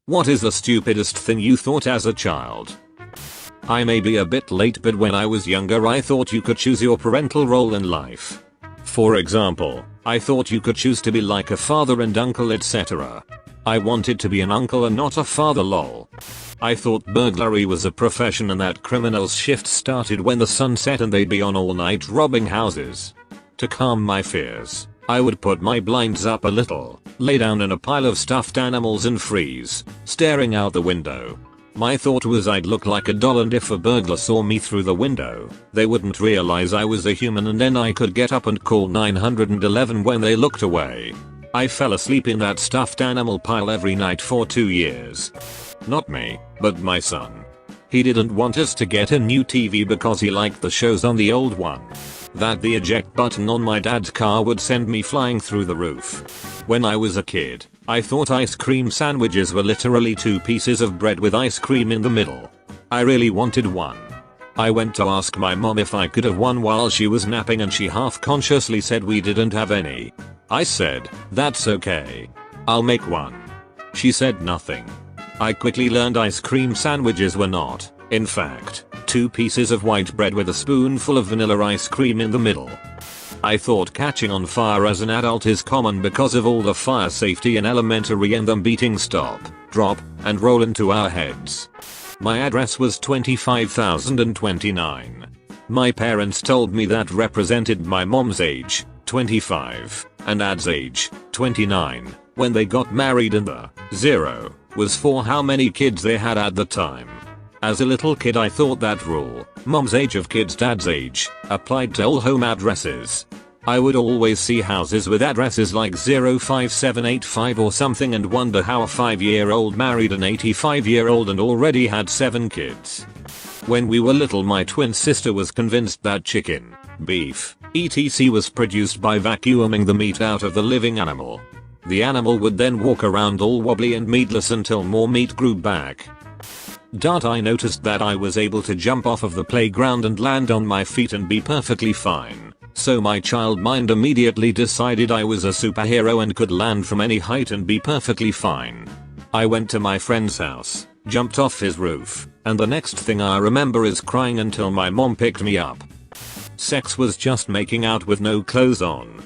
What is the stupidest thing you thought as a child? I may be a bit late, but when I was younger I thought you could choose your parental role in life. For example, I thought you could choose to be like a father and uncle, etc. I wanted to be an uncle and not a father, lol. I thought burglary was a profession and that criminals' shift started when the sun set and they'd be on all night robbing houses. To calm my fears, I would put my blinds up a little, lay down in a pile of stuffed animals and freeze, staring out the window. My thought was I'd look like a doll, and if a burglar saw me through the window, they wouldn't realize I was a human, and then I could get up and call 911 when they looked away. I fell asleep in that stuffed animal pile every night for 2 years. Not me, but my son. He didn't want us to get a new TV because he liked the shows on the old one. That the eject button on my dad's car would send me flying through the roof. When I was a kid, I thought ice cream sandwiches were literally 2 pieces of bread with ice cream in the middle. I really wanted one. I went to ask my mom if I could have one while she was napping, and she half-consciously said we didn't have any. I said, "That's okay. I'll make one." She said nothing. I quickly learned ice cream sandwiches were not, in fact, 2 pieces of white bread with a spoonful of vanilla ice cream in the middle. I thought catching on fire as an adult is common because of all the fire safety in elementary and them beating stop, drop, and roll into our heads. My address was 25,029. My parents told me that represented my mom's age, 25, and dad's age, 29, when they got married, and the 0 was for how many kids they had at the time. As a little kid I thought that rule, mom's age of kids dad's age, applied to all home addresses. I would always see houses with addresses like 05785 or something and wonder how a 5-year-old married an 85-year-old and already had 7 kids. When we were little, my twin sister was convinced that chicken, beef, etc. was produced by vacuuming the meat out of the living animal. The animal would then walk around all wobbly and meatless until more meat grew back. I noticed that I was able to jump off of the playground and land on my feet and be perfectly fine. So my child mind immediately decided I was a superhero and could land from any height and be perfectly fine. I went to my friend's house, jumped off his roof, and the next thing I remember is crying until my mom picked me up. Sex was just making out with no clothes on.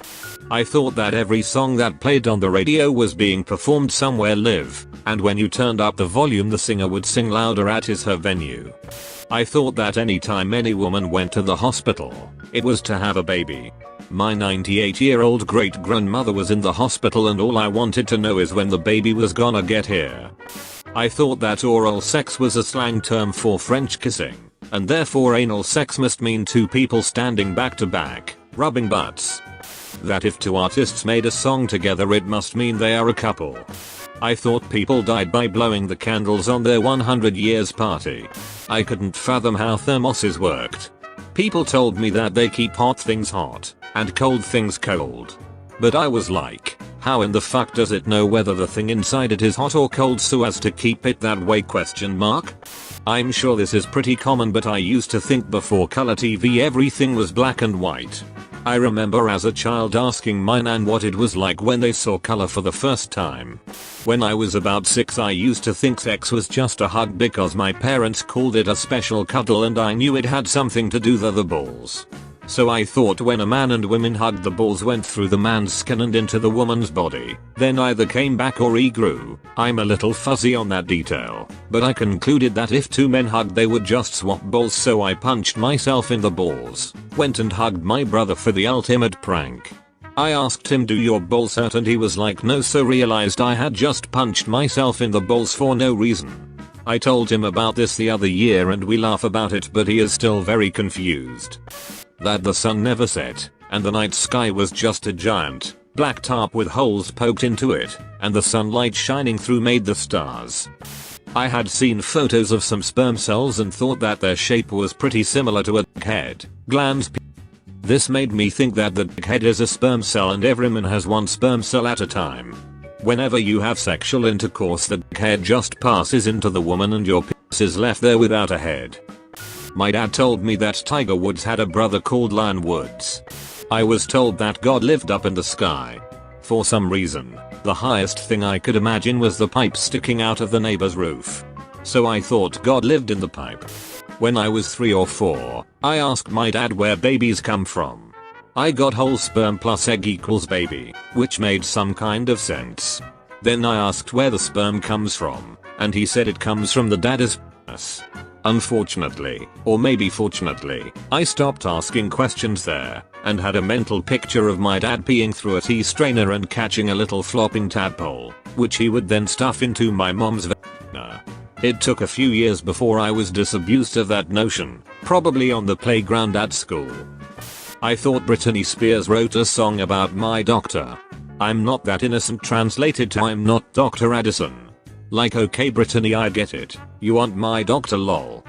I thought that every song that played on the radio was being performed somewhere live, and when you turned up the volume the singer would sing louder at her venue. I thought that anytime any woman went to the hospital, it was to have a baby. My 98-year-old great-grandmother was in the hospital and all I wanted to know is when the baby was gonna get here. I thought that oral sex was a slang term for French kissing, and therefore anal sex must mean 2 people standing back to back, rubbing butts. That if 2 artists made a song together it must mean they are a couple. I thought people died by blowing the candles on their 100 years party. I couldn't fathom how thermoses worked. People told me that they keep hot things hot, and cold things cold. But I was like, how in the fuck does it know whether the thing inside it is hot or cold so as to keep it that way ? I'm sure this is pretty common, but I used to think before color TV everything was black and white. I remember as a child asking my nan what it was like when they saw color for the first time. When I was about 6 I used to think sex was just a hug because my parents called it a special cuddle and I knew it had something to do with the balls. So I thought when a man and women hugged the balls went through the man's skin and into the woman's body, then either came back or he grew. I'm a little fuzzy on that detail, but I concluded that if 2 men hugged they would just swap balls, so I punched myself in the balls, went and hugged my brother for the ultimate prank. I asked him, "Do your balls hurt?" and he was like, "No," so realized I had just punched myself in the balls for no reason. I told him about this the other year and we laugh about it, but he is still very confused. That the sun never set, and the night sky was just a giant, black tarp with holes poked into it, and the sunlight shining through made the stars. I had seen photos of some sperm cells and thought that their shape was pretty similar to a head, glands. This made me think that the head is a sperm cell and every man has 1 sperm cell at a time. Whenever you have sexual intercourse, the head just passes into the woman and your penis is left there without a head. My dad told me that Tiger Woods had a brother called Lion Woods. I was told that God lived up in the sky. For some reason, the highest thing I could imagine was the pipe sticking out of the neighbor's roof. So I thought God lived in the pipe. When I was 3 or 4, I asked my dad where babies come from. I got whole sperm plus egg equals baby, which made some kind of sense. Then I asked where the sperm comes from, and he said it comes from the dad's penis. Unfortunately, or maybe fortunately, I stopped asking questions there, and had a mental picture of my dad peeing through a tea strainer and catching a little flopping tadpole, which he would then stuff into my mom's vagina. It took a few years before I was disabused of that notion, probably on the playground at school. I thought Britney Spears wrote a song about my doctor. I'm not that innocent translated to I'm not Dr. Addison. Like okay Brittany, I get it, you want my doctor lol.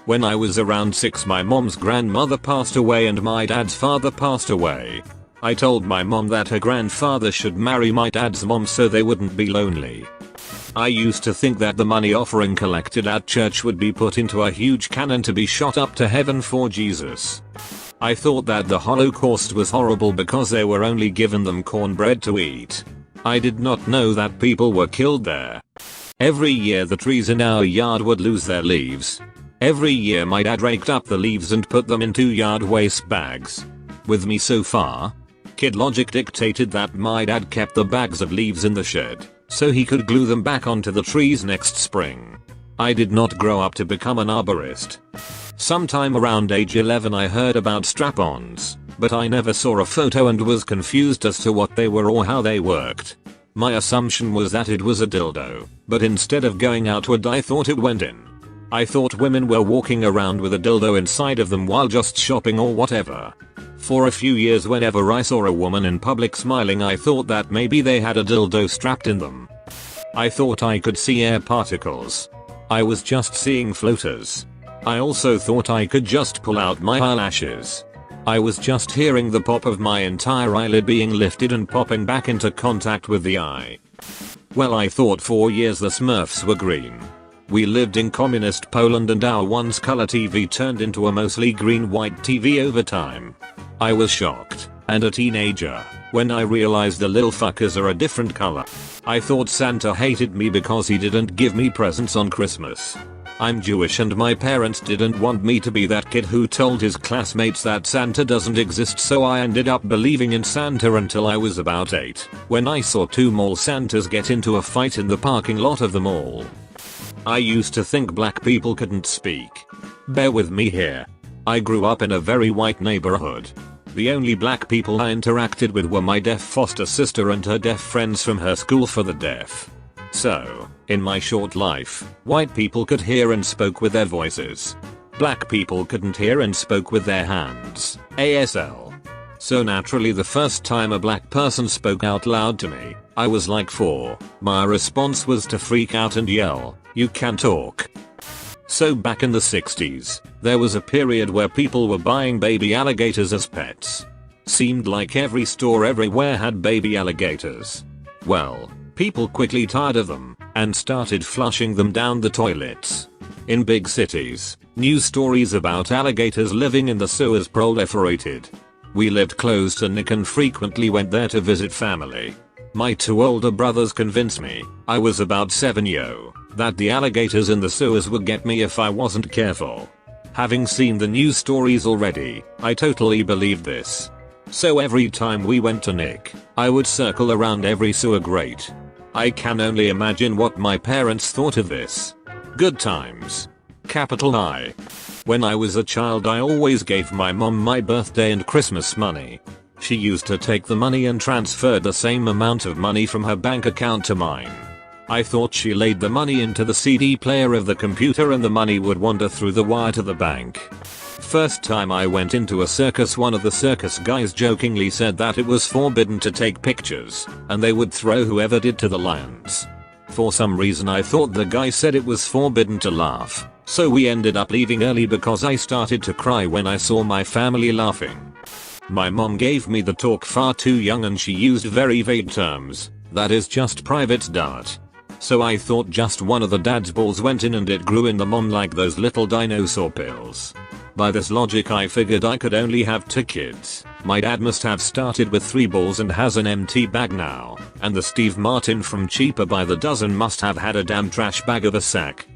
When I was around 6 my mom's grandmother passed away and my dad's father passed away. I told my mom that her grandfather should marry my dad's mom so they wouldn't be lonely. I used to think that the money offering collected at church would be put into a huge cannon to be shot up to heaven for Jesus. I thought that the Holocaust was horrible because they were only given them cornbread to eat. I did not know that people were killed there. Every year the trees in our yard would lose their leaves. Every year my dad raked up the leaves and put them into yard waste bags. With me so far? Kid logic dictated that my dad kept the bags of leaves in the shed, so he could glue them back onto the trees next spring. I did not grow up to become an arborist. Sometime around age 11 I heard about strap-ons, but I never saw a photo and was confused as to what they were or how they worked. My assumption was that it was a dildo, but instead of going outward I thought it went in. I thought women were walking around with a dildo inside of them while just shopping or whatever. For a few years whenever I saw a woman in public smiling I thought that maybe they had a dildo strapped in them. I thought I could see air particles. I was just seeing floaters. I also thought I could just pull out my eyelashes. I was just hearing the pop of my entire eyelid being lifted and popping back into contact with the eye. Well, I thought for years the Smurfs were green. We lived in communist Poland and our once color TV turned into a mostly green-white TV over time. I was shocked, and a teenager, when I realized the little fuckers are a different color. I thought Santa hated me because he didn't give me presents on Christmas. I'm Jewish and my parents didn't want me to be that kid who told his classmates that Santa doesn't exist, so I ended up believing in Santa until I was about 8, when I saw 2 mall Santas get into a fight in the parking lot of the mall. I used to think black people couldn't speak. Bear with me here. I grew up in a very white neighborhood. The only black people I interacted with were my deaf foster sister and her deaf friends from her school for the deaf. So, in my short life, white people could hear and spoke with their voices. Black people couldn't hear and spoke with their hands. ASL. So naturally the first time a black person spoke out loud to me, I was like 4. My response was to freak out and yell, "You can talk." So back in the 60s, there was a period where people were buying baby alligators as pets. Seemed like every store everywhere had baby alligators. Well, people quickly tired of them, and started flushing them down the toilets. In big cities, news stories about alligators living in the sewers proliferated. We lived close to Nick and frequently went there to visit family. My 2 older brothers convinced me, I was about 7 that the alligators in the sewers would get me if I wasn't careful. Having seen the news stories already, I totally believed this. So every time we went to Nick, I would circle around every sewer grate. I can only imagine what my parents thought of this. Good times. Capital I. When I was a child I always gave my mom my birthday and Christmas money. She used to take the money and transferred the same amount of money from her bank account to mine. I thought she laid the money into the CD player of the computer and the money would wander through the wire to the bank. First time I went into a circus, one of the circus guys jokingly said that it was forbidden to take pictures, and they would throw whoever did to the lions. For some reason I thought the guy said it was forbidden to laugh, so we ended up leaving early because I started to cry when I saw my family laughing. My mom gave me the talk far too young and she used very vague terms, that is just private dart. So I thought just one of the dad's balls went in and it grew in the mom like those little dinosaur pills. By this logic I figured I could only have 2 kids. My dad must have started with 3 balls and has an empty bag now. And the Steve Martin from Cheaper by the Dozen must have had a damn trash bag of a sack.